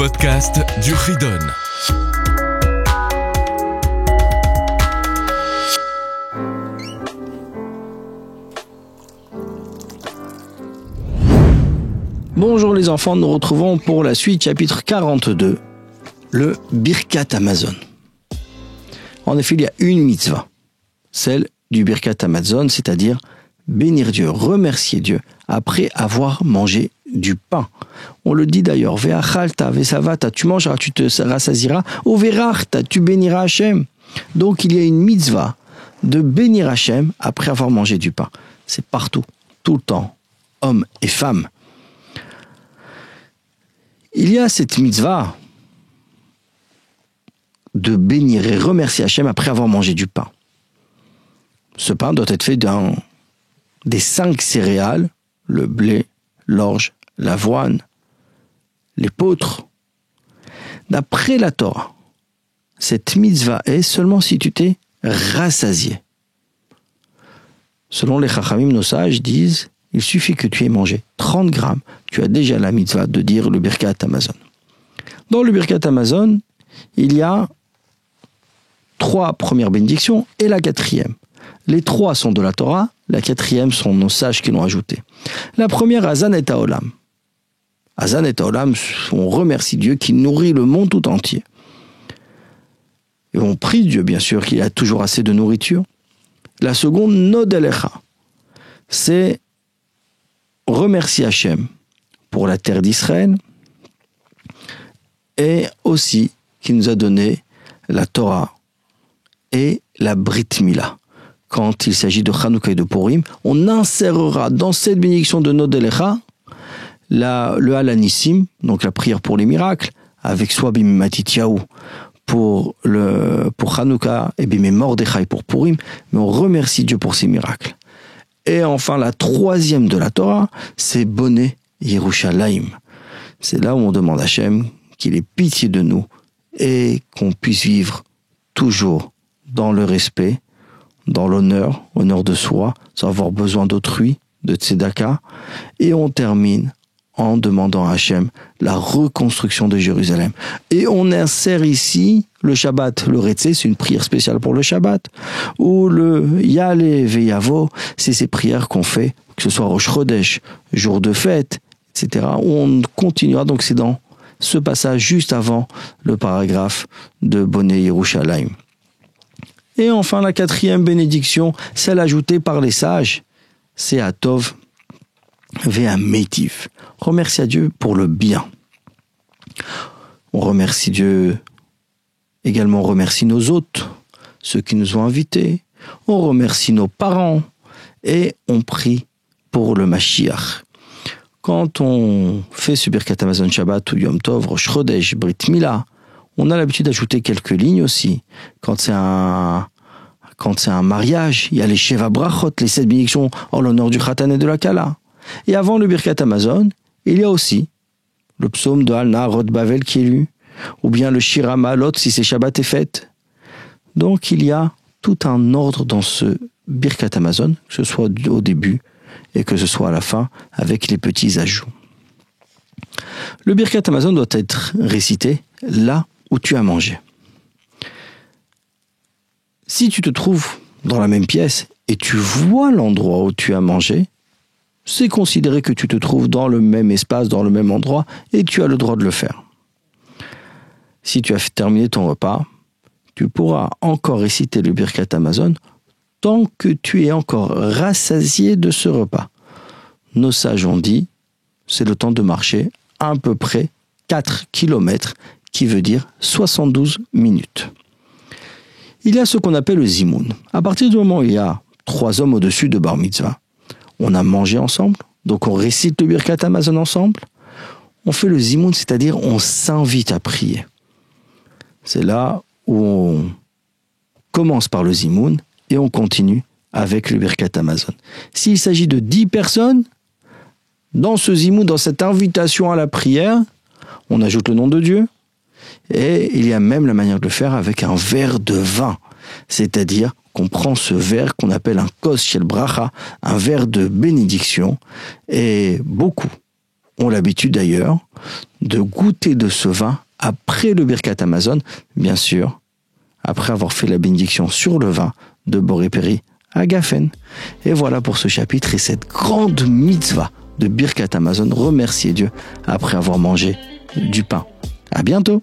podcast du Ridon. Bonjour les enfants, nous retrouvons pour la suite, chapitre 42, le Birkat Hamazon. En effet, il y a une mitzvah, celle du Birkat Hamazon, c'est-à-dire bénir Dieu, remercier Dieu, après avoir mangé du pain. On le dit d'ailleurs, Ve'achalta, ve'savata, tu mangeras, tu te rassasieras, ou ve'rachta, tu béniras Hachem. Donc il y a une mitzvah de bénir Hachem après avoir mangé du pain. C'est partout, tout le temps, hommes et femmes. Il y a cette mitzvah de bénir et remercier Hachem après avoir mangé du pain. Ce pain doit être fait des 5 céréales, le blé, l'orge, l'avoine, l'épeautre. D'après la Torah, cette mitzvah est seulement si tu t'es rassasié. Selon les Chachamim, nos sages disent, il suffit que tu aies mangé 30 grammes, tu as déjà la mitzvah de dire le Birkat Hamazon. Dans le Birkat Hamazon, il y a 3 premières bénédictions et la 4e. Les 3 sont de la Torah, la 4e sont nos sages qui l'ont ajoutée. La première, Hazan et Haolam. Hazan et Haolam, on remercie Dieu qui nourrit le monde tout entier. Et on prie Dieu, bien sûr, qu'il a toujours assez de nourriture. La seconde, Nod Elecha, c'est remercier Hachem pour la terre d'Israël et aussi qui nous a donné la Torah et la Brit Mila. Quand il s'agit de Chanukah et de Purim, on insérera dans cette bénédiction de Nod Elecha le Halanissim, donc la prière pour les miracles, avec soit Bimé Matityahu pour Chanukah et Bimé Mordechai pour Purim, mais on remercie Dieu pour ses miracles. Et enfin, la 3e de la Torah, c'est Boné Yerushalayim. C'est là où on demande à Hachem qu'il ait pitié de nous et qu'on puisse vivre toujours dans le respect, dans l'honneur, honneur de soi, sans avoir besoin d'autrui, de tzedaka. Et on termine en demandant à Hachem la reconstruction de Jérusalem. Et on insère ici le Shabbat, le Retzé, c'est une prière spéciale pour le Shabbat, ou le Yale Veyavo, c'est ces prières qu'on fait, que ce soit Rosh Chodesh, jour de fête, etc. Où on continuera, donc c'est dans ce passage juste avant le paragraphe de Boné Yerushalayim. Et enfin, la 4e bénédiction, celle ajoutée par les sages, c'est Atov Ve'ametiv. Remercie à Dieu pour le bien. On remercie Dieu, également on remercie nos hôtes, ceux qui nous ont invités. On remercie nos parents et on prie pour le Mashiach. Quand on fait ce Birkat Hamazon Shabbat ou Yom Tov, Rosh Chodesh, Brit Mila, on a l'habitude d'ajouter quelques lignes aussi. Quand c'est un mariage, il y a les Sheva Brachot, les 7 bénédictions en l'honneur du Khatan et de la Kala. Et avant le Birkat Hamazon, il y a aussi le psaume de Al Naharot Bavel qui est lu, ou bien le Shira Ma'alot si c'est Shabbat et fête. Donc il y a tout un ordre dans ce Birkat Hamazon, que ce soit au début et que ce soit à la fin, avec les petits ajouts. Le Birkat Hamazon doit être récité là où tu as mangé. Si tu te trouves dans la même pièce et tu vois l'endroit où tu as mangé, c'est considéré que tu te trouves dans le même espace, dans le même endroit, et tu as le droit de le faire. Si tu as terminé ton repas, tu pourras encore réciter le Birkat Hamazon tant que tu es encore rassasié de ce repas. Nos sages ont dit, c'est le temps de marcher à peu près 4 km, qui veut dire 72 minutes. Il y a ce qu'on appelle le zimoun. À partir du moment où il y a 3 hommes au-dessus de Bar Mitzvah, on a mangé ensemble, donc on récite le Birkat Hamazon ensemble, on fait le zimoun, c'est-à-dire on s'invite à prier. C'est là où on commence par le zimoun et on continue avec le Birkat Hamazon. S'il s'agit de 10 personnes, dans ce zimoun, dans cette invitation à la prière, on ajoute le nom de Dieu, et il y a même la manière de le faire avec un verre de vin, c'est-à-dire qu'on prend ce verre qu'on appelle un kos shel bracha, un verre de bénédiction, et beaucoup ont l'habitude d'ailleurs de goûter de ce vin après le Birkat Hamazon, bien sûr, après avoir fait la bénédiction sur le vin de Boré Péri à Gafen. Et voilà pour ce chapitre et cette grande mitzvah de Birkat Hamazon, remercier Dieu après avoir mangé du pain. À bientôt!